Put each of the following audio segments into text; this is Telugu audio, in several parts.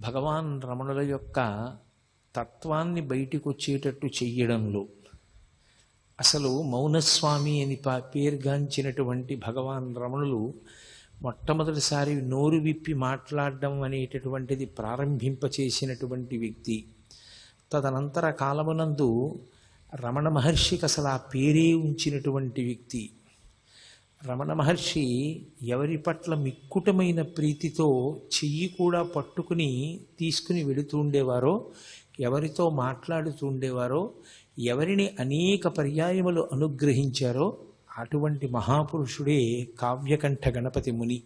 భగవాన్ రమణుల యొక్క తత్వాన్ని బయటికి వచ్చేటట్టు చెయ్యడంలో అసలు మౌనస్వామి అని పేరుగాంచినటువంటి భగవాన్ రమణులు మొట్టమొదటిసారి నోరు విప్పి మాట్లాడడం అనేటటువంటిది ప్రారంభింపచేసినటువంటి వ్యక్తి. తదనంతర కాలమునందు రమణ మహర్షికి అసలు ఆ పేరే ఉంచినటువంటి వ్యక్తి. రమణ మహర్షి ఎవరి పట్ల మిక్కుటమైన ప్రీతితో చెయ్యి కూడా పట్టుకుని తీసుకుని వెళుతూ ఉండేవారో, ఎవరితో మాట్లాడుతూ ఉండేవారో, ఎవరిని అనేక పర్యాయములు అనుగ్రహించారో అటువంటి మహాపురుషుడే కావ్యకంఠ గణపతి ముని.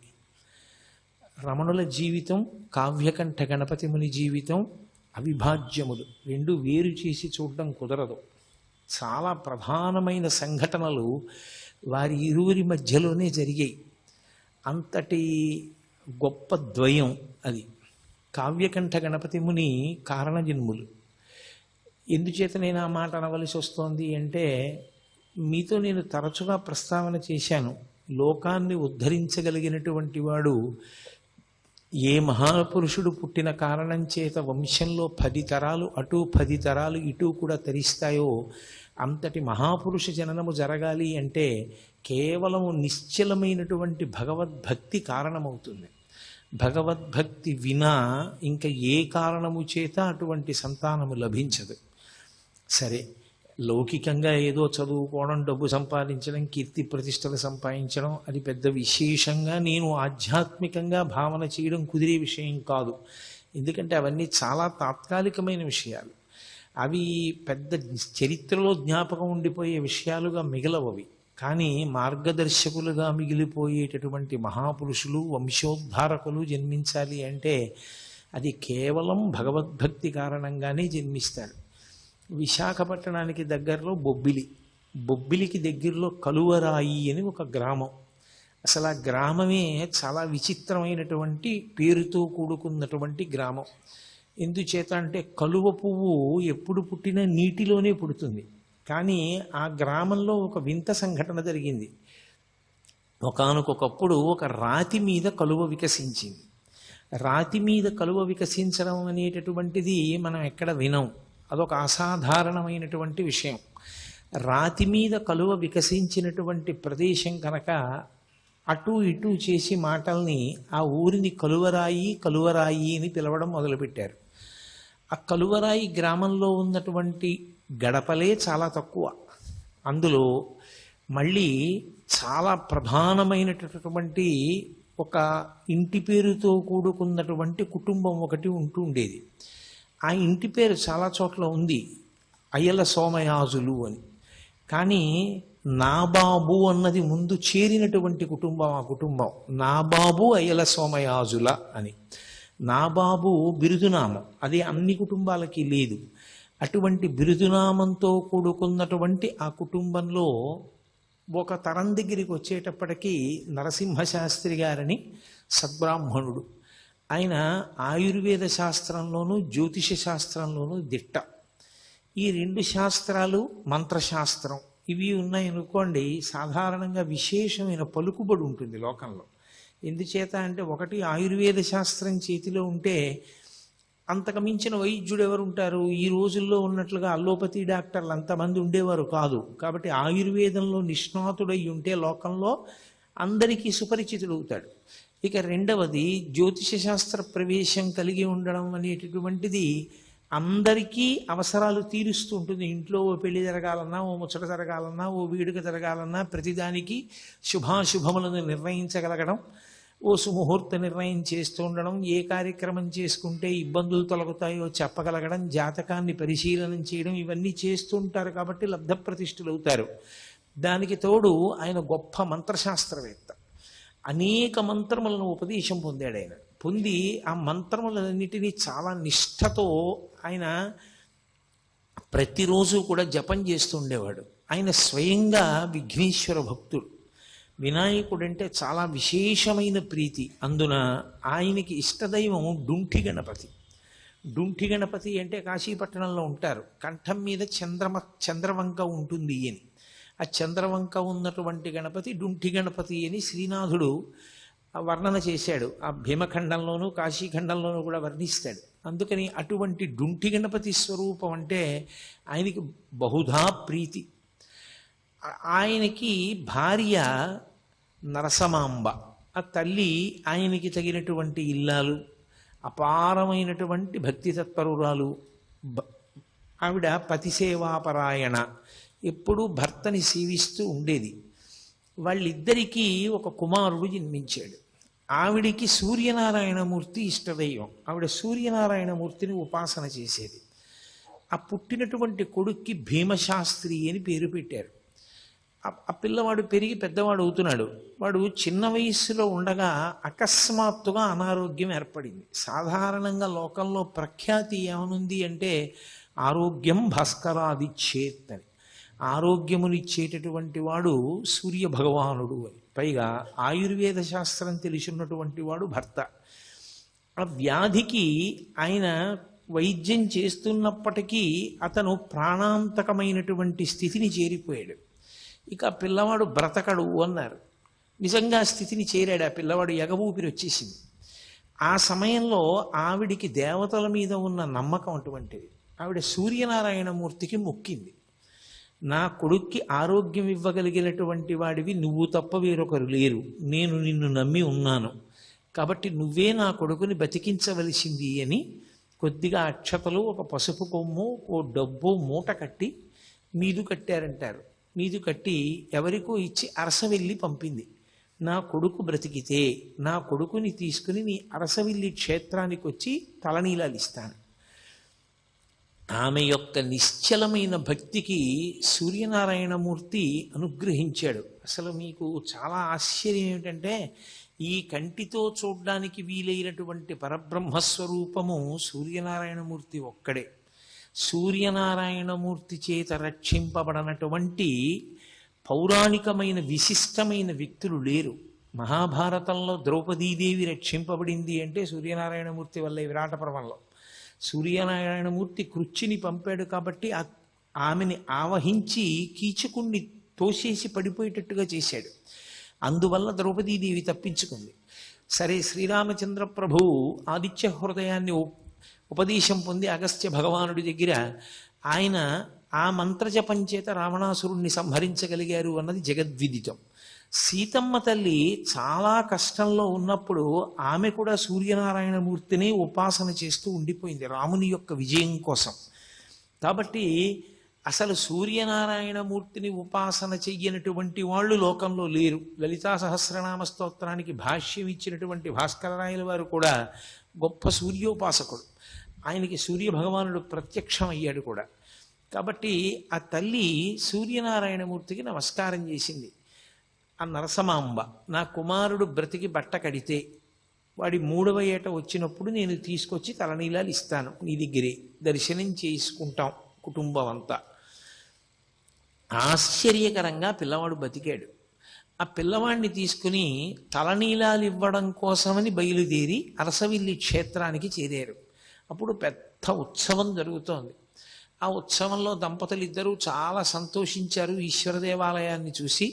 రమణుల జీవితం, కావ్యకంఠ గణపతి ముని జీవితం అవిభాజ్యములు. రెండు వేరు చేసి చూడడం కుదరదు. చాలా ప్రధానమైన సంఘటనలు వారి ఇరువురి మధ్యలోనే జరిగాయి. అంతటి గొప్ప ద్వయం అది. కావ్యకంఠ గణపతి ముని కారణజన్ములు. ఎందుచేత నేను ఆ మాట అనవలసి వస్తోంది అంటే, మీతో నేను తరచుగా ప్రస్తావన చేశాను, లోకాన్ని ఉద్ధరించగలిగినటువంటి వాడు ఏ మహాపురుషుడు పుట్టిన కారణం చేత వంశంలో 10 తరాలు అటు 10 తరాలు ఇటు కూడా తరిస్తాయో అంతటి మహాపురుష జననము జరగాలి అంటే కేవలం నిశ్చలమైనటువంటి భగవద్భక్తి కారణమవుతుంది. భగవద్భక్తి వినా ఇంకా ఏ కారణము చేత అటువంటి సంతానము లభించదు. సరే, లౌకికంగా ఏదో చదువుకోవడం, డబ్బు సంపాదించడం, కీర్తి ప్రతిష్టలు సంపాదించడం అది పెద్ద విశేషంగా నేను ఆధ్యాత్మికంగా భావన చేయడం కుదిరే విషయం కాదు. ఎందుకంటే అవన్నీ చాలా తాత్కాలికమైన విషయాలు. అవి పెద్ద చరిత్రలో జ్ఞాపకం ఉండిపోయే విషయాలుగా మిగలవవి. కానీ మార్గదర్శకులుగా మిగిలిపోయేటటువంటి మహాపురుషులు, వంశోద్ధారకులు జన్మించాలి అంటే అది కేవలం భగవద్భక్తి కారణంగానే జన్మిస్తారు. విశాఖపట్టణానికి దగ్గరలో బొబ్బిలికి దగ్గరలో కలువరాయి అని ఒక గ్రామం. అసలు ఆ గ్రామమే చాలా విచిత్రమైనటువంటి పేరుతో కూడుకున్నటువంటి గ్రామం. ఎందుచేత అంటే కలువ పువ్వు ఎప్పుడు పుట్టినా నీటిలోనే పుడుతుంది. కానీ ఆ గ్రామంలో ఒక వింత సంఘటన జరిగింది. ఒకానొకప్పుడు ఒక రాతి మీద కలువ వికసించింది. రాతి మీద కలువ వికసించడం అనేటటువంటిది మనం ఎక్కడ వినం. అదొక అసాధారణమైనటువంటి విషయం. రాతి మీద కలువ వికసించినటువంటి ప్రదేశం కనుక అటు ఇటు చేసి మాటల్ని ఆ ఊరిని కలువరాయి కలువరాయి అని పిలవడం మొదలుపెట్టారు. ఆ కలువరాయి గ్రామంలో ఉన్నటువంటి గడపలే చాలా తక్కువ. అందులో మళ్ళీ చాలా ప్రధానమైనటువంటి ఒక ఇంటి పేరుతో కూడుకున్నటువంటి కుటుంబం ఒకటి ఉంటూ ఉండేది. ఆ ఇంటి పేరు చాలా చోట్ల ఉంది, అయ్యల సోమయాజులు అని. కానీ నాబాబు అన్నది ముందు చేరినటువంటి కుటుంబం ఆ కుటుంబం. నాబాబు అయ్యల సోమయాజుల అని. నాబాబు బిరుదునామం, అది అన్ని కుటుంబాలకి లేదు. అటువంటి బిరుదునామంతో కూడుకున్నటువంటి ఆ కుటుంబంలో ఒక తరం దగ్గరికి వచ్చేటప్పటికీ నరసింహశాస్త్రి గారని సద్బ్రాహ్మణుడు. ఆయన ఆయుర్వేద శాస్త్రంలోనూ జ్యోతిష శాస్త్రంలోనూ దిట్ట. ఈ 2 శాస్త్రాలు, మంత్రశాస్త్రం ఇవి ఉన్నాయనుకోండి, సాధారణంగా విశేషమైన పలుకుబడి ఉంటుంది లోకంలో. ఎందుచేత అంటే, ఒకటి ఆయుర్వేద శాస్త్రం చేతిలో ఉంటే అంతకు మించిన వైద్యుడు ఎవరు ఉంటారు? ఈ రోజుల్లో ఉన్నట్లుగా అల్లోపతి డాక్టర్లు అంతమంది ఉండేవారు కాదు. కాబట్టి ఆయుర్వేదంలో నిష్ణాతుడై ఉంటే లోకంలో అందరికీ సుపరిచితుడవుతాడు. ఇక రెండవది, జ్యోతిష శాస్త్ర ప్రవేశం కలిగి ఉండడం అనేటటువంటిది అందరికీ అవసరాలు తీరుస్తూ ఉంటుంది. ఇంట్లో ఓ పెళ్లి జరగాలన్నా, ఓ ముచ్చట జరగాలన్నా, ఓ వేడుక జరగాలన్నా ప్రతిదానికి శుభాశుభములను నిర్ణయించగలగడం, ఓ సుముహూర్త నిర్ణయం చేస్తూ ఉండడం, ఏ కార్యక్రమం చేసుకుంటే ఇబ్బందులు తొలగుతాయో చెప్పగలగడం, జాతకాన్ని పరిశీలనం చేయడం, ఇవన్నీ చేస్తూ ఉంటారు. కాబట్టి లబ్ధప్రతిష్ఠులు అవుతారు. దానికి తోడు ఆయన గొప్ప మంత్రశాస్త్రవేత్త. అనేక మంత్రములను ఉపదేశం పొందాడు ఆయన. పొంది ఆ మంత్రములన్నిటినీ చాలా నిష్ఠతో ఆయన ప్రతిరోజు కూడా జపం చేస్తూ ఉండేవాడు. ఆయన స్వయంగా విఘ్నేశ్వర భక్తుడు. వినాయకుడంటే చాలా విశేషమైన ప్రీతి. అందున ఆయనకి ఇష్టదైవం డుంఠి గణపతి. డుంఠి గణపతి అంటే కాశీపట్టణంలో ఉంటారు. కంఠం మీద చంద్రవంక ఉంటుంది అని. ఆ చంద్రవంక ఉన్నటువంటి గణపతి డుంఠి గణపతి అని శ్రీనాథుడు వర్ణన చేశాడు. ఆ భీమఖండంలోనూ కాశీఖండంలోనూ కూడా వర్ణిస్తాడు. అందుకని అటువంటి డుంటి గణపతి స్వరూపం అంటే ఆయనకి బహుధా ప్రీతి. ఆయనకి భార్య నరసమాంబ, ఆ తల్లి ఆయనకి తగినటువంటి ఇల్లాలు, అపారమైనటువంటి భక్తి తత్పరురాలు. ఆవిడ పతిసేవాపరాయణ, ఎప్పుడూ భర్తని సేవిస్తూ ఉండేది. వాళ్ళిద్దరికీ ఒక కుమారుడు జన్మించాడు. ఆవిడికి సూర్యనారాయణమూర్తి ఇష్టదైవం. ఆవిడ సూర్యనారాయణమూర్తిని ఉపాసన చేసేది. ఆ పుట్టినటువంటి కొడుక్కి భీమశాస్త్రి అని పేరు పెట్టారు. ఆ పిల్లవాడు పెరిగి పెద్దవాడు అవుతున్నాడు. వాడు చిన్న వయస్సులో ఉండగా అకస్మాత్తుగా అనారోగ్యం ఏర్పడింది. సాధారణంగా లోకంలో ప్రఖ్యాతి ఏమనుంది అంటే ఆరోగ్యం భాస్కరాదిచ్చేత్ అని. ఆరోగ్యమునిచ్చేటటువంటి వాడు సూర్య భగవానుడు అని. పైగా ఆయుర్వేద శాస్త్రం తెలిసినటువంటి వాడు భర్త. ఆ వ్యాధికి ఆయన వైద్యం చేస్తున్నప్పటికీ అతను ప్రాణాంతకమైనటువంటి స్థితిని చేరిపోయాడు. ఇక పిల్లవాడు బ్రతకడు అన్నారు. నిజంగా స్థితిని చేరాడు. ఆ పిల్లవాడు ఎగబూపిరి వచ్చేసింది. ఆ సమయంలో ఆవిడికి దేవతల మీద ఉన్న నమ్మకం అటువంటిది. ఆవిడ సూర్యనారాయణమూర్తికి మొక్కింది, నా కొడుక్కి ఆరోగ్యం ఇవ్వగలిగినటువంటి వాడివి నువ్వు తప్ప వేరొకరు లేరు, నేను నిన్ను నమ్మి ఉన్నాను, కాబట్టి నువ్వే నా కొడుకుని బతికించవలసింది అని కొద్దిగా అక్షతలు, ఒక పసుపు కొమ్ము, ఓ డబ్బు మూట కట్టి మీదు కట్టారంటారు. మీదు కట్టి ఎవరికో ఇచ్చి అరసవెల్లి పంపింది. నా కొడుకు బ్రతికితే నా కొడుకుని తీసుకుని నీ అరసవిల్లి క్షేత్రానికి వచ్చి తలనీలాలు ఇస్తాను. ఆమె యొక్క నిశ్చలమైన భక్తికి సూర్యనారాయణమూర్తి అనుగ్రహించాడు. అసలు మీకు చాలా ఆశ్చర్యం ఏమిటంటే ఈ కంటితో చూడ్డానికి వీలైనటువంటి పరబ్రహ్మస్వరూపము సూర్యనారాయణమూర్తి ఒక్కడే. సూర్యనారాయణమూర్తి చేత రక్షింపబడనటువంటి పౌరాణికమైన విశిష్టమైన వ్యక్తులు లేరు. మహాభారతంలో ద్రౌపదీదేవి రక్షింపబడింది అంటే సూర్యనారాయణమూర్తి వల్లే. విరాట పర్వంలో సూర్యనారాయణమూర్తి కృచ్చిని పంపాడు కాబట్టి ఆమెని ఆవహించి కీచకుణ్ణి తోసేసి పడిపోయేటట్టుగా చేశాడు. అందువల్ల ద్రౌపదీదేవి తప్పించుకుంది. సరే, శ్రీరామచంద్ర ప్రభువు ఆదిత్య హృదయాన్ని ఉపదేశం పొంది అగస్త్య భగవానుడి దగ్గర ఆయన ఆ మంత్రజపం చేత రావణాసురుణ్ణి సంహరించగలిగారు అన్నది జగద్విదితం. సీతమ్మ తల్లి చాలా కష్టంలో ఉన్నప్పుడు ఆమె కూడా సూర్యనారాయణమూర్తిని ఉపాసన చేస్తూ ఉండిపోయింది రాముని యొక్క విజయం కోసం. కాబట్టి అసలు సూర్యనారాయణమూర్తిని ఉపాసన చెయ్యనటువంటి వాళ్ళు లోకంలో లేరు. లలితా సహస్రనామ స్తోత్రానికి భాష్యం ఇచ్చినటువంటి భాస్కరరాయల వారు కూడా గొప్ప సూర్యోపాసకుడు. ఆయనకి సూర్యభగవానుడు ప్రత్యక్షం అయ్యాడు కూడా. కాబట్టి ఆ తల్లి సూర్యనారాయణమూర్తికి నమస్కారం చేసింది. ఆ నరసమాంబ, నా కుమారుడు బ్రతికి బట్ట కడితే వాడి 3వ ఏట వచ్చినప్పుడు నేను తీసుకొచ్చి తలనీలాలు ఇస్తాను, నీ దగ్గరే దర్శనం చేసుకుంటాం కుటుంబం అంతా. ఆశ్చర్యకరంగా పిల్లవాడు బతికాడు. ఆ పిల్లవాడిని తీసుకుని తలనీలాలు ఇవ్వడం కోసమని బయలుదేరి అరసవిల్లి క్షేత్రానికి చేరారు. అప్పుడు పెద్ద ఉత్సవం జరుగుతోంది. ఆ ఉత్సవంలో దంపతులు ఇద్దరూ చాలా సంతోషించారు. ఈశ్వర దేవాలయాన్ని చూసి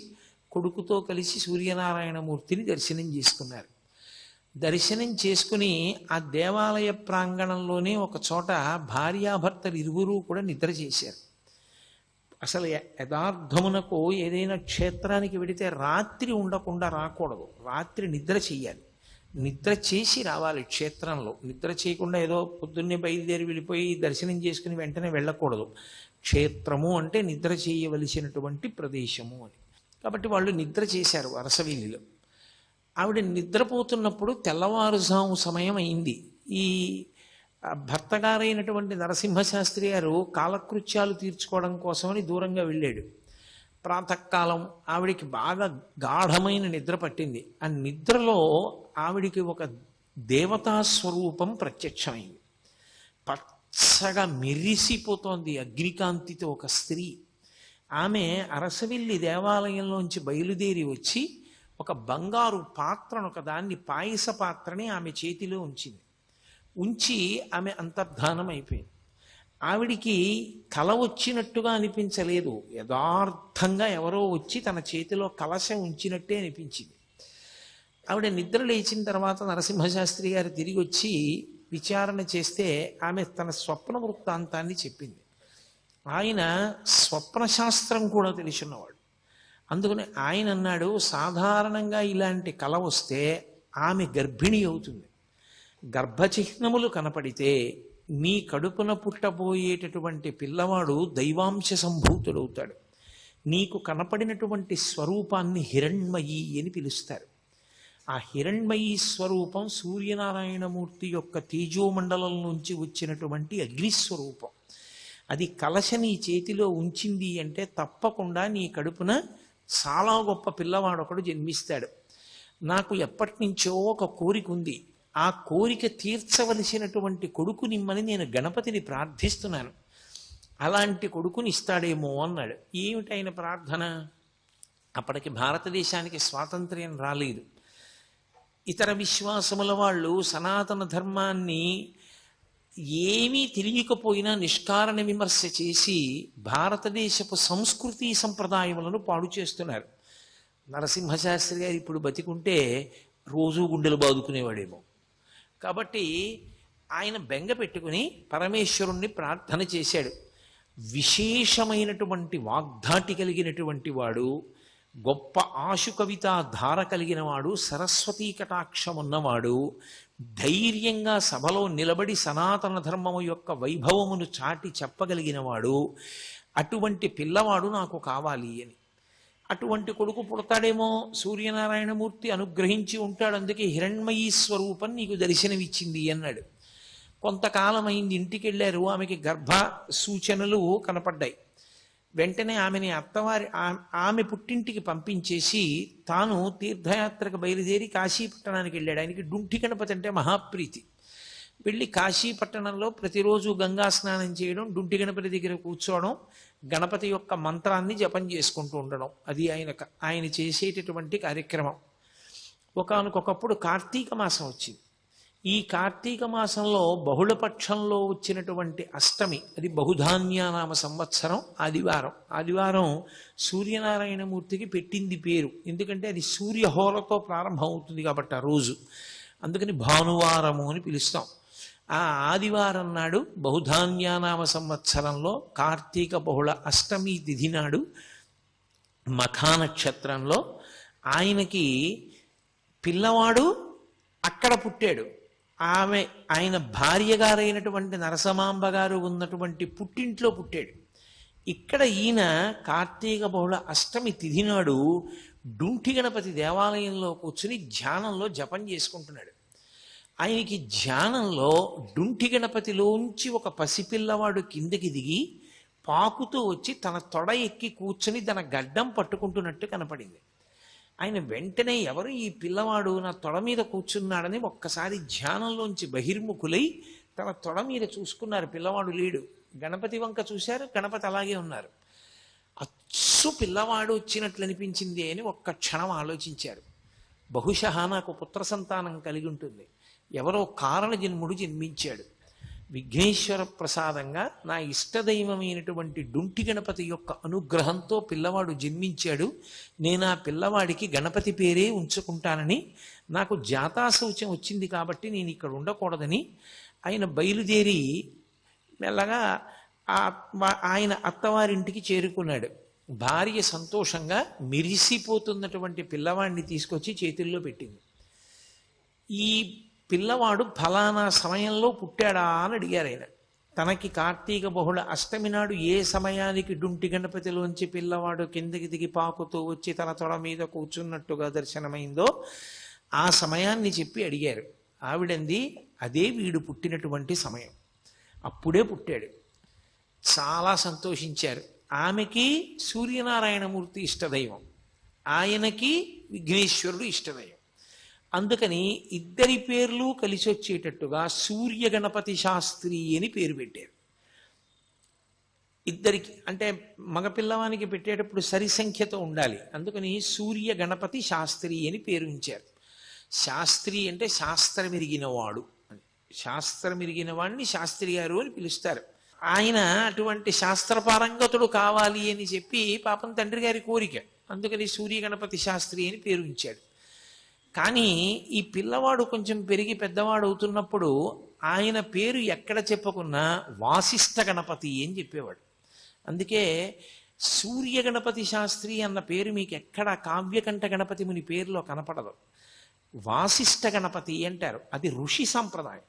కొడుకుతో కలిసి సూర్యనారాయణమూర్తిని దర్శనం చేసుకున్నారు. దర్శనం చేసుకుని ఆ దేవాలయ ప్రాంగణంలోనే ఒక చోట భార్యాభర్తలు ఇరువురూ కూడా నిద్ర చేశారు. అసలు యథార్థమునకు ఏదైనా క్షేత్రానికి వెడితే రాత్రి ఉండకుండా రాకూడదు, రాత్రి నిద్ర చెయ్యాలి. నిద్ర చేసి రావాలి క్షేత్రంలో. నిద్ర చేయకుండా ఏదో పొద్దున్నే బయలుదేరి వెళ్ళిపోయి దర్శనం చేసుకుని వెంటనే వెళ్ళకూడదు. క్షేత్రము అంటే నిద్ర చేయవలసినటువంటి ప్రదేశము అని. కాబట్టి వాళ్ళు నిద్ర చేశారు అరసవిల్లిలో. ఆవిడ నిద్రపోతున్నప్పుడు తెల్లవారుజాము సమయం అయింది. ఈ భర్తగారైనటువంటి నరసింహశాస్త్రి గారు కాలకృత్యాలు తీర్చుకోవడం కోసమని దూరంగా వెళ్ళాడు. ప్రాతకాలం ఆవిడికి బాగా గాఢమైన నిద్ర పట్టింది. ఆ నిద్రలో ఆవిడికి ఒక దేవతా స్వరూపం ప్రత్యక్షమైంది. పచ్చగా మెరిసిపోతోంది అగ్నికాంతితో ఒక స్త్రీ. ఆమె అరసవిల్లి దేవాలయంలోంచి బయలుదేరి వచ్చి ఒక బంగారు పాత్రను, ఒక దాన్ని, పాయస పాత్రని ఆమె చేతిలో ఉంచింది. ఉంచి ఆమె అంతర్ధానం అయిపోయింది. ఆవిడికి కల వచ్చినట్టుగా అనిపించలేదు. యథార్థంగా ఎవరో వచ్చి తన చేతిలో కలశం ఉంచినట్టే అనిపించింది. ఆవిడ నిద్ర లేచిన తర్వాత నరసింహశాస్త్రి గారు తిరిగి వచ్చి విచారణ చేస్తే ఆమె తన స్వప్న వృత్తాంతాన్ని చెప్పింది. ఆయన స్వప్నశాస్త్రం కూడా తెలిసినవాడు. అందుకని ఆయన అన్నాడు, సాధారణంగా ఇలాంటి కల వస్తే ఆమె గర్భిణి అవుతుంది. గర్భచిహ్నములు కనపడితే నీ కడుపున పుట్టబోయేటటువంటి పిల్లవాడు దైవాంశ సంభూతుడవుతాడు. నీకు కనపడినటువంటి స్వరూపాన్ని హిరణ్మయి అని పిలుస్తారు. ఆ హిరణ్మయీ స్వరూపం సూర్యనారాయణమూర్తి యొక్క తేజోమండలం నుంచి వచ్చినటువంటి అగ్నిస్వరూపం. అది కలశ నీ చేతిలో ఉంచింది అంటే తప్పకుండా నీ కడుపున చాలా గొప్ప పిల్లవాడొకడు జన్మిస్తాడు. నాకు ఎప్పటి నుంచో ఒక కోరిక ఉంది. ఆ కోరిక తీర్చవలసినటువంటి కొడుకు నిమ్మని నేను గణపతిని ప్రార్థిస్తున్నాను. అలాంటి కొడుకుని ఇస్తాడేమో అన్నాడు. ఏమిటైన ప్రార్థన? అప్పటికి భారతదేశానికి స్వాతంత్ర్యం రాలేదు. ఇతర విశ్వాసముల వాళ్ళు సనాతన ధర్మాన్ని ఏమీ తెలియకపోయినా నిష్కారణ విమర్శ చేసి భారతదేశపు సంస్కృతి సంప్రదాయములను పాడు చేస్తున్నారు. నరసింహశాస్త్రి గారు ఇప్పుడు బతికుంటే రోజు గుండెలు బాదుకునేవాడేమో. కాబట్టి ఆయన బెంగ పెట్టుకుని పరమేశ్వరుణ్ణి ప్రార్థన చేశాడు. విశేషమైనటువంటి వాగ్ధాటి కలిగినటువంటి వాడు, గొప్ప ఆశు కవిత ధార కలిగిన వాడు, సరస్వతీ కటాక్షం ఉన్నవాడు, ధైర్యంగా సభలో నిలబడి సనాతన ధర్మము యొక్క వైభవమును చాటి చెప్పగలిగిన వాడు, అటువంటి పిల్లవాడు నాకు కావాలి అని. అటువంటి కొడుకు పుడతాడేమో, సూర్యనారాయణమూర్తి అనుగ్రహించి ఉంటాడు, అందుకే హిరణ్మయీ స్వరూపం నీకు దర్శనమిచ్చింది అన్నాడు. కొంతకాలం అయింది, ఇంటికి వెళ్ళారు. ఆమెకి గర్భ సూచనలు కనపడ్డాయి. వెంటనే ఆమెని ఆమె పుట్టింటికి పంపించేసి తాను తీర్థయాత్రకు బయలుదేరి కాశీపట్టణానికి వెళ్ళాడు. ఆయనకి డుంఠి గణపతి అంటే మహాప్రీతి. వెళ్ళి కాశీపట్టణంలో ప్రతిరోజు గంగా స్నానం చేయడం, డుంఠి గణపతి దగ్గర కూర్చోవడం, గణపతి యొక్క మంత్రాన్ని జపం చేసుకుంటూ ఉండడం, అది ఆయన చేసేటటువంటి కార్యక్రమం. ఒకానొకప్పుడు కార్తీక మాసం వచ్చింది. ఈ కార్తీక మాసంలో బహుళపక్షంలో వచ్చినటువంటి అష్టమి, అది బహుధాన్యానామ సంవత్సరం ఆదివారం సూర్యనారాయణమూర్తికి పెట్టింది పేరు. ఎందుకంటే అది సూర్యహోరతో ప్రారంభం అవుతుంది కాబట్టి ఆ రోజు, అందుకని భానువారము అని పిలుస్తాం. ఆ ఆదివారం నాడు బహుధాన్యానామ సంవత్సరంలో కార్తీక బహుళ అష్టమి తిథి నాడు మఖా నక్షత్రంలో ఆయనకి పిల్లవాడు అక్కడ పుట్టాడు. ఆయన భార్య గారైనటువంటి నరసమాంబ గారు ఉన్నటువంటి పుట్టింట్లో పుట్టాడు. ఇక్కడ ఈయన కార్తీక బహుళ అష్టమి తిథి నాడు డుంఠి గణపతి దేవాలయంలో కూర్చుని ధ్యానంలో జపం చేసుకుంటున్నాడు. ఆయనకి ధ్యానంలో డుంఠి గణపతిలోంచి ఒక పసిపిల్లవాడు కిందకి దిగి పాకుతూ వచ్చి తన తొడ ఎక్కి కూర్చుని తన గడ్డం పట్టుకుంటున్నట్టు కనపడింది. ఆయన వెంటనే ఎవరు ఈ పిల్లవాడు నా తొడ మీద కూర్చున్నాడని ఒక్కసారి ధ్యానంలోంచి బహిర్ముఖులై తన తొడ మీద చూసుకున్నారు. పిల్లవాడు లేడు. గణపతి వంక చూశారు, గణపతి అలాగే ఉన్నారు. అచ్చు పిల్లవాడు వచ్చినట్లు అనిపించింది అని ఒక్క క్షణం ఆలోచించారు. బహుశಃ నాకు పుత్ర సంతానం కలిగి ఉంటుంది, ఎవరో కారణ జన్ముడు జన్మించాడు, విఘ్నేశ్వర ప్రసాదంగా నా ఇష్టదైవమైనటువంటి డుంఠి గణపతి యొక్క అనుగ్రహంతో పిల్లవాడు జన్మించాడు, నేను ఆ పిల్లవాడికి గణపతి పేరే ఉంచుకుంటానని నాకు జాతాశౌచం వచ్చింది కాబట్టి నేను ఇక్కడ ఉండకూడదని ఆయన బయలుదేరి మెల్లగా ఆయన అత్తవారింటికి చేరుకున్నాడు. భార్య సంతోషంగా మిరిసిపోతున్నటువంటి పిల్లవాడిని తీసుకొచ్చి చేతుల్లో పెట్టింది. ఈ పిల్లవాడు ఫలానా సమయంలో పుట్టాడా అని అడిగారు ఆయన. తనకి కార్తీక బహుళ అష్టమి నాడు ఏ సమయానికి డుంటి గణపతిలోంచి పిల్లవాడు కిందకి దిగి పాకుతూ వచ్చి తన తొడ మీద కూర్చున్నట్టుగా దర్శనమైందో ఆ సమయాన్ని చెప్పి అడిగారు. ఆవిడంది, అదే వీడు పుట్టినటువంటి సమయం, అప్పుడే పుట్టాడు. చాలా సంతోషించారు. ఆమెకి సూర్యనారాయణమూర్తి ఇష్టదైవం, ఆయనకి విఘ్నేశ్వరుడు ఇష్టదైవం. అందుకని ఇద్దరి పేర్లు కలిసి వచ్చేటట్టుగా సూర్య గణపతి శాస్త్రి అని పేరు పెట్టారు. ఇద్దరికి అంటే మగపిల్లవానికి పెట్టేటప్పుడు సరి సంఖ్యతో ఉండాలి, అందుకని సూర్య గణపతి శాస్త్రి అని పేరు ఉంచారు. శాస్త్రి అంటే శాస్త్రం ఎరిగినవాడు అని, శాస్త్రం ఎరిగిన వాడిని శాస్త్రి గారు అని పిలుస్తారు. ఆయన అటువంటి శాస్త్రపారంగతుడు కావాలి అని చెప్పి పాపం తండ్రి గారి కోరిక, అందుకని సూర్య గణపతి శాస్త్రి అని పేరు ఉంచాడు. కానీ ఈ పిల్లవాడు కొంచెం పెరిగి పెద్దవాడు అవుతున్నప్పుడు ఆయన పేరు ఎక్కడ చెప్పుకున్నా వాసిష్ఠ గణపతి అని చెప్పేవాడు. అందుకే సూర్య గణపతి శాస్త్రి అన్న పేరు మీకు ఎక్కడ కావ్యకంఠ గణపతి ముని పేరులో కనపడదు. వాసిష్ఠ గణపతి అంటారు. అది ఋషి సంప్రదాయం.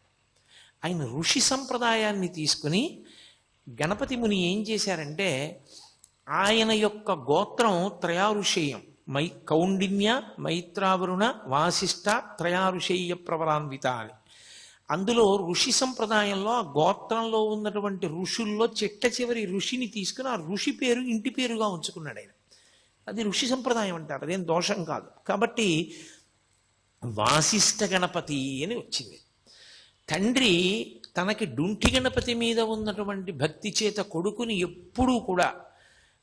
ఆయన ఋషి సంప్రదాయాన్ని తీసుకుని గణపతి ముని ఏం చేశారంటే, ఆయన యొక్క గోత్రం త్రయారుషేయం, కౌండిన్య, మైత్రావరుణ, వాసిష్ఠ త్రయారుషేయ ప్రవరాన్విత అని. అందులో ఋషి సంప్రదాయంలో ఆ గోత్రంలో ఉన్నటువంటి ఋషుల్లో చిట్ట చివరి ఋషిని తీసుకుని ఆ ఋషి పేరు ఇంటి పేరుగా ఉంచుకున్నాడు ఆయన. అది ఋషి సంప్రదాయం అంటారు, అదేం దోషం కాదు. కాబట్టి వాసిష్ఠ గణపతి అని వచ్చింది. తండ్రి తనకి డుంఠి గణపతి మీద ఉన్నటువంటి భక్తి చేత కొడుకుని ఎప్పుడూ కూడా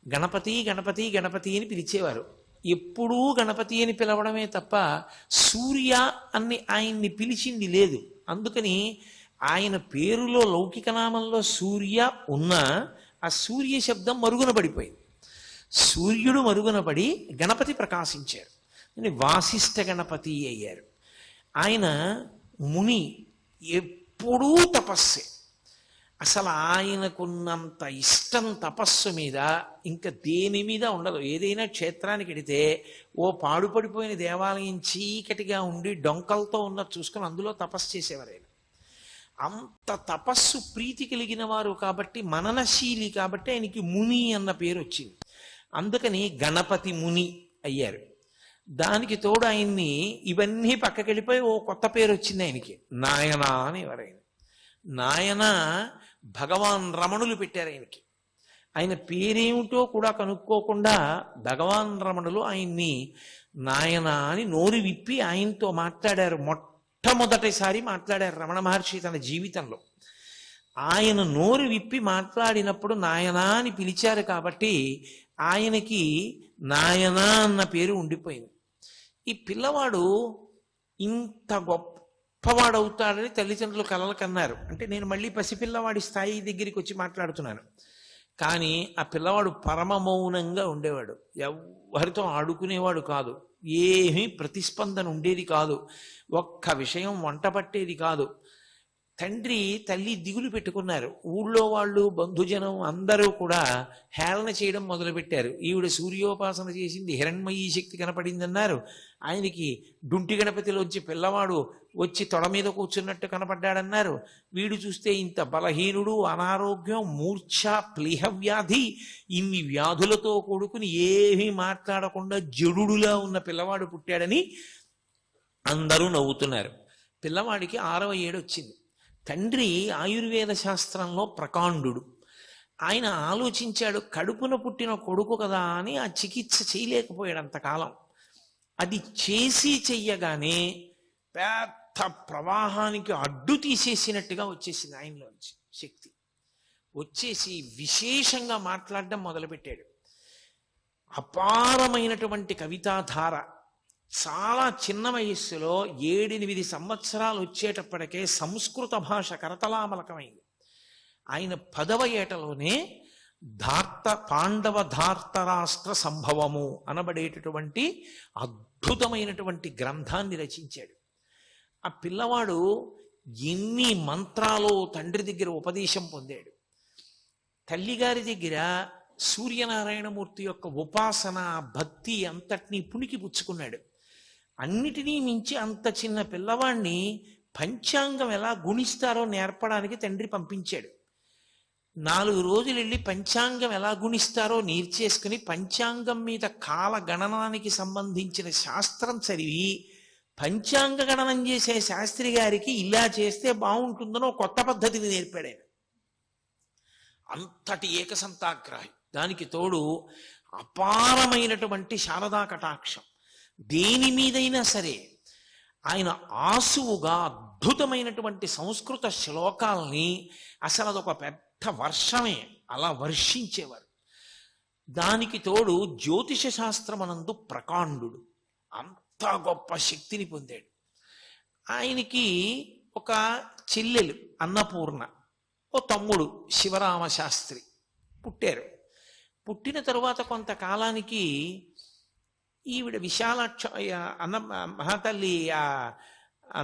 గణపతి గణపతి గణపతి అని పిలిచేవారు. ఎప్పుడూ గణపతి అని పిలవడమే తప్ప సూర్య అని ఆయన్ని పిలిచింది లేదు. అందుకని ఆయన పేరులో లౌకిక నామంలో సూర్య ఉన్న ఆ సూర్య శబ్దం మరుగున పడిపోయింది. సూర్యుడు మరుగున పడి గణపతి ప్రకాశించారు, వాసిష్ఠ గణపతి అయ్యారు. ఆయన ముని, ఎప్పుడూ తపస్సే. అసలు ఆయనకున్నంత ఇష్టం తపస్సు మీద ఇంకా దేని మీద ఉండదు. ఏదైనా క్షేత్రానికి వెడితే ఓ పాడుపడిపోయిన దేవాలయం చీకటిగా ఉండి డొంకలతో ఉన్న చూసుకొని అందులో తపస్సు చేసేవారు ఆయన. అంత తపస్సు ప్రీతి కలిగిన వారు కాబట్టి, మననశీలి కాబట్టి ఆయనకి ముని అన్న పేరు వచ్చింది. అందుకని గణపతి ముని అయ్యారు. దానికి తోడు ఆయన్ని ఇవన్నీ పక్కకెళ్ళిపోయి ఓ కొత్త పేరు వచ్చింది ఆయనకి, నాయన అనేవారు. ఆయన నాయన భగవాన్ రమణులు పెట్టారు ఆయనకి. ఆయన పేరేమిటో కూడా కనుక్కోకుండా భగవాన్ రమణులు ఆయన్ని నాయన అని నోరు విప్పి ఆయనతో మాట్లాడారు. మొట్టమొదటిసారి మాట్లాడారు రమణ మహర్షి తన జీవితంలో. ఆయన నోరు విప్పి మాట్లాడినప్పుడు నాయనా అని పిలిచారు కాబట్టి ఆయనకి నాయన అన్న పేరు ఉండిపోయింది. ఈ పిల్లవాడు ఇంత గొప్పవాడవుతాడని తల్లిదండ్రులు కలలు కన్నారు. అంటే నేను మళ్ళీ పసిపిల్లవాడి స్థాయి దగ్గరికి వచ్చి మాట్లాడుతున్నాను. కానీ ఆ పిల్లవాడు పరమ మౌనంగా ఉండేవాడు, ఎవరితో ఆడుకునేవాడు కాదు, ఏమీ ప్రతిస్పందన ఉండేది కాదు, ఒక్క విషయం వంట పట్టేది కాదు. తండ్రి తల్లి దిగులు పెట్టుకున్నారు. ఊళ్ళో వాళ్ళు బంధుజనం అందరూ కూడా హేళన చేయడం మొదలుపెట్టారు. ఈవిడ సూర్యోపాసన చేసింది, హిరణ్మయీ శక్తి కనపడిందన్నారు. ఆయనకి డుంటి గణపతిలోంచి పిల్లవాడు వచ్చి తొడ మీద కూర్చున్నట్టు కనపడ్డాడన్నారు. వీడు చూస్తే ఇంత బలహీనుడు, అనారోగ్యం, మూర్ఛ, ప్లీహ వ్యాధి, ఇన్ని వ్యాధులతో కూడుకుని ఏమీ మాట్లాడకుండా జడుడులా ఉన్న పిల్లవాడు పుట్టాడని అందరూ నవ్వుతున్నారు. పిల్లవాడికి 6వ ఏడు వచ్చింది. తండ్రి ఆయుర్వేద శాస్త్రంలో ప్రకాండు. ఆయన ఆలోచించాడు, కడుపున పుట్టిన కొడుకు కదా అని ఆ చికిత్స చేయలేకపోయాడు అంతకాలం. అది చేసి చెయ్యగానే పెద్ద ప్రవాహానికి అడ్డు తీసేసినట్టుగా వచ్చేసింది ఆయనలోంచి శక్తి. వచ్చేసి విశేషంగా మాట్లాడడం మొదలుపెట్టాడు. అపారమైనటువంటి కవితాధార. చాలా చిన్న వయస్సులో 7-8 సంవత్సరాలు వచ్చేటప్పటికే సంస్కృత భాష కరతలామలకమైంది. ఆయన 10వ ఏటలోనే పాండవ ధార్తరాష్ట్ర సంభవము అనబడేటటువంటి అద్భుతమైనటువంటి గ్రంథాన్ని రచించాడు. ఆ పిల్లవాడు ఎన్ని మంత్రాలు తండ్రి దగ్గర ఉపదేశం పొందాడు. తల్లిగారి దగ్గర సూర్యనారాయణమూర్తి యొక్క ఉపాసన, భక్తి అంతటినీ పుణికి పుచ్చుకున్నాడు. అన్నిటినీ మించి అంత చిన్న పిల్లవాడిని పంచాంగం ఎలా గుణిస్తారో నేర్పడానికి తండ్రి పంపించాడు. 4 రోజులు వెళ్ళి పంచాంగం ఎలా గుణిస్తారో నేర్చేసుకుని పంచాంగం మీద కాల గణనానికి సంబంధించిన శాస్త్రం చదివి పంచాంగ గణనం చేసే శాస్త్రి గారికి ఇలా చేస్తే బాగుంటుందనో కొత్త పద్ధతిని నేర్పాడు ఆయన. అంతటి ఏకసంతాగ్రాహి. దానికి తోడు అపారమైనటువంటి శారదా కటాక్షం. దేని మీదైనా సరే ఆయన ఆసువుగా అద్భుతమైనటువంటి సంస్కృత శ్లోకాల్ని అసలు అదొక పెద్ద వర్షమే అలా వర్షించేవారు. దానికి తోడు జ్యోతిష శాస్త్రమనందు ప్రకాండు. అంత గొప్ప శక్తిని పొందాడు. ఆయనకి ఒక చెల్లెలు అన్నపూర్ణ, ఓ తమ్ముడు శివరామశాస్త్రి పుట్టారు. పుట్టిన తరువాత కొంతకాలానికి ఈవిడ విశాలాక్ష అన్న మహాతల్లి ఆ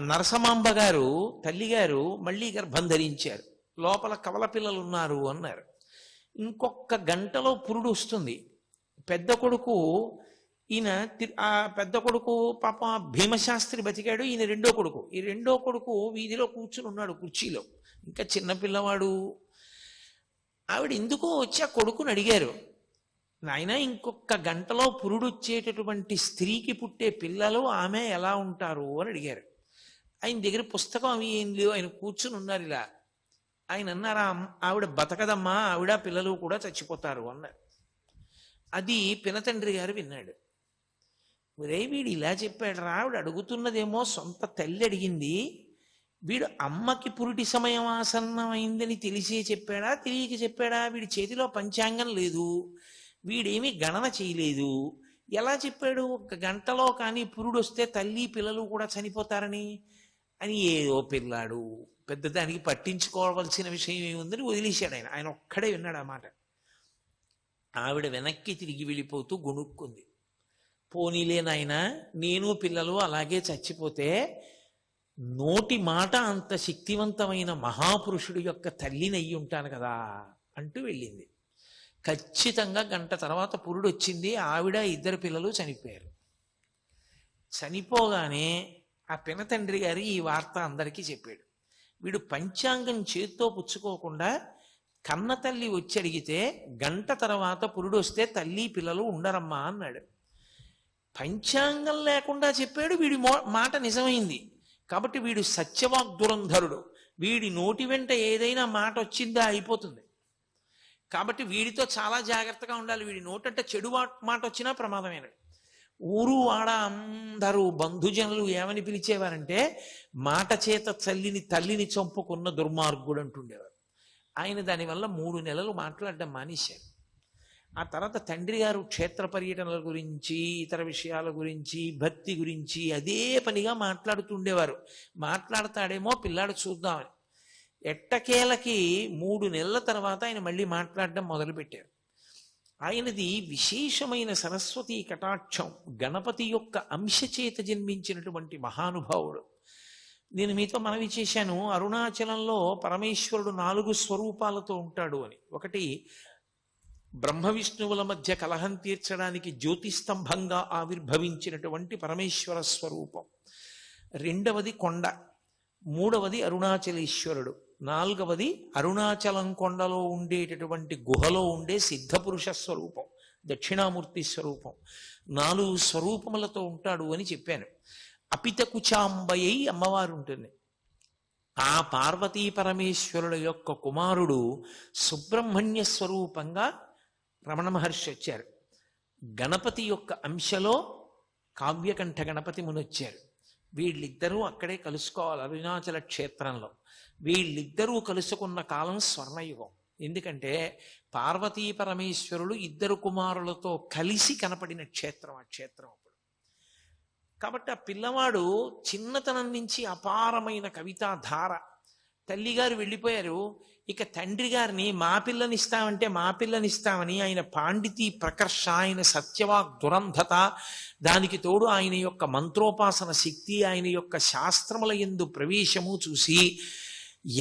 నరసమాంబ గారు తల్లిగారు మళ్ళీ గర్భం ధరించారు. లోపల కవల పిల్లలు ఉన్నారు అన్నారు. ఇంకొక గంటలో పురుడు వస్తుంది. పెద్ద కొడుకు ఈయన ఆ పెద్ద కొడుకు పాప భీమశాస్త్రి బతికాడు. ఈయన రెండో కొడుకు. ఈ రెండో కొడుకు వీధిలో కూర్చుని ఉన్నాడు కుర్చీలో, ఇంకా చిన్నపిల్లవాడు. ఆవిడ ఎందుకో వచ్చి ఆ కొడుకుని అడిగారు, నాయన ఇంకొక గంటలో పురుడు వచ్చేటటువంటి స్త్రీకి పుట్టే పిల్లలు ఆమె ఎలా ఉంటారు అని అడిగారు. ఆయన దగ్గర పుస్తకం అవి ఏం లేవు, ఆయన కూర్చుని ఉన్నారు ఇలా. ఆయన అన్నారా, ఆవిడ బతకదమ్మా, ఆవిడ పిల్లలు కూడా చచ్చిపోతారు అన్నారు. అది పినతండ్రి గారు విన్నాడు. ఒరే వీడు ఇలా చెప్పాడు రా, ఆవిడ అడుగుతున్నదేమో సొంత తల్లి అడిగింది, వీడు అమ్మకి పురిటి సమయం ఆసన్నమైందని తెలిసే చెప్పాడా తెలియక చెప్పాడా? వీడి చేతిలో పంచాంగం లేదు, వీడేమీ గణన చేయలేదు, ఎలా చెప్పాడు ఒక గంటలో కానీ పురుడు వస్తే తల్లి పిల్లలు కూడా చనిపోతారని? అని ఏదో పిల్లాడు, పెద్దదానికి పట్టించుకోవాల్సిన విషయం ఏముందని వదిలేశాడు ఆయన. ఆయన ఒక్కడే విన్నాడు ఆ మాట. ఆవిడ వెనక్కి తిరిగి వెళ్ళిపోతూ గొణుక్కుంది. పోనీలే నాయన, నేను పిల్లలు అలాగే చచ్చిపోతే నోటి మాట అంత శక్తివంతమైన మహాపురుషుడి యొక్క తల్లిని అయ్యి ఉంటాను కదా అంటూ వెళ్ళింది. ఖచ్చితంగా గంట తర్వాత పురుడు వచ్చింది. ఆవిడ ఇద్దరు పిల్లలు చనిపోయారు. చనిపోగానే ఆ పినతండ్రి గారు ఈ వార్త అందరికీ చెప్పాడు. వీడు పంచాంగం చేత్తో పుచ్చుకోకుండా కన్న తల్లి వచ్చి అడిగితే గంట తర్వాత పురుడు వస్తే తల్లి పిల్లలు ఉండరమ్మా అన్నాడు. పంచాంగం లేకుండా చెప్పాడు, వీడి మాట నిజమైంది. కాబట్టి వీడు సత్యవాగ్దురంధరుడు. వీడి నోటి వెంట ఏదైనా మాట వచ్చిందా అయిపోతుంది. కాబట్టి వీడితో చాలా జాగ్రత్తగా ఉండాలి. వీడి నోటంటే చెడు మాట వచ్చినా ప్రమాదమేనాడు. ఊరు వాడ అందరూ బంధుజనులు ఏమని పిలిచేవారంటే, మాట చేత తల్లిని చంపుకున్న దుర్మార్గుడు అంటుండేవారు. ఆయన దానివల్ల 3 నెలలు మాట్లాడడం మానేశారు. ఆ తర్వాత తండ్రి గారు క్షేత్ర పర్యటనల గురించి, ఇతర విషయాల గురించి, భక్తి గురించి అదే పనిగా మాట్లాడుతుండేవారు. మాట్లాడతాడేమో పిల్లాడు చూద్దామని. ఎట్టకేలకి 3 నెలల తర్వాత ఆయన మళ్ళీ మాట్లాడడం మొదలుపెట్టారు. ఆయనది విశేషమైన సరస్వతీ కటాక్షం, గణపతి యొక్క అంశచేత జన్మించినటువంటి మహానుభావుడు. నేను మీతో మనవి చేశాను, అరుణాచలంలో పరమేశ్వరుడు 4 స్వరూపాలతో ఉంటాడు అని. ఒకటి బ్రహ్మ విష్ణువుల మధ్య కలహం తీర్చడానికి జ్యోతిస్తంభంగా ఆవిర్భవించినటువంటి పరమేశ్వర స్వరూపం. రెండవది కొండ. మూడవది అరుణాచలేశ్వరుడు. నాలుగవది అరుణాచలం కొండలో ఉండేటటువంటి గుహలో ఉండే సిద్ధపురుష స్వరూపం, దక్షిణామూర్తి స్వరూపం. 4 స్వరూపములతో ఉంటాడు అని చెప్పాను. అపితకుచాంబయ్యి అమ్మవారు ఉంటుంది. ఆ పార్వతీ పరమేశ్వరుల యొక్క కుమారుడు సుబ్రహ్మణ్య స్వరూపంగా రమణ మహర్షి వచ్చారు. గణపతి యొక్క అంశలో కావ్యకంఠ గణపతి మునొచ్చారు. వీళ్ళిద్దరూ అక్కడే కలుసుకోవాలి అరుణాచల క్షేత్రంలో. వీళ్ళిద్దరూ కలుసుకున్న కాలం స్వర్ణయుగం. ఎందుకంటే పార్వతీ పరమేశ్వరులు 2 కుమారులతో కలిసి కనపడిన క్షేత్రం ఆ క్షేత్రం అప్పుడు. కాబట్టి ఆ పిల్లవాడు చిన్నతనం నుంచి అపారమైన కవితా ధార. తల్లిగారు వెళ్ళిపోయారు. ఇక తండ్రి గారిని మా పిల్లనిస్తామంటే మా పిల్లనిస్తామని ఆయన పాండితీ ప్రకర్ష, ఆయన సత్యవాక్ దురంధత, దానికి తోడు ఆయన యొక్క మంత్రోపాసన శక్తి, ఆయన యొక్క శాస్త్రముల యందు ప్రవేశము చూసి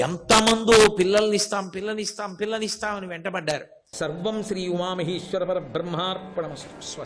ఎంతమందో పిల్లల్నిస్తామని వెంటబడ్డారు. సర్వం శ్రీ ఉమామహేశ్వర పరబ్రహ్మార్పణమస్తు. స్వస్తి.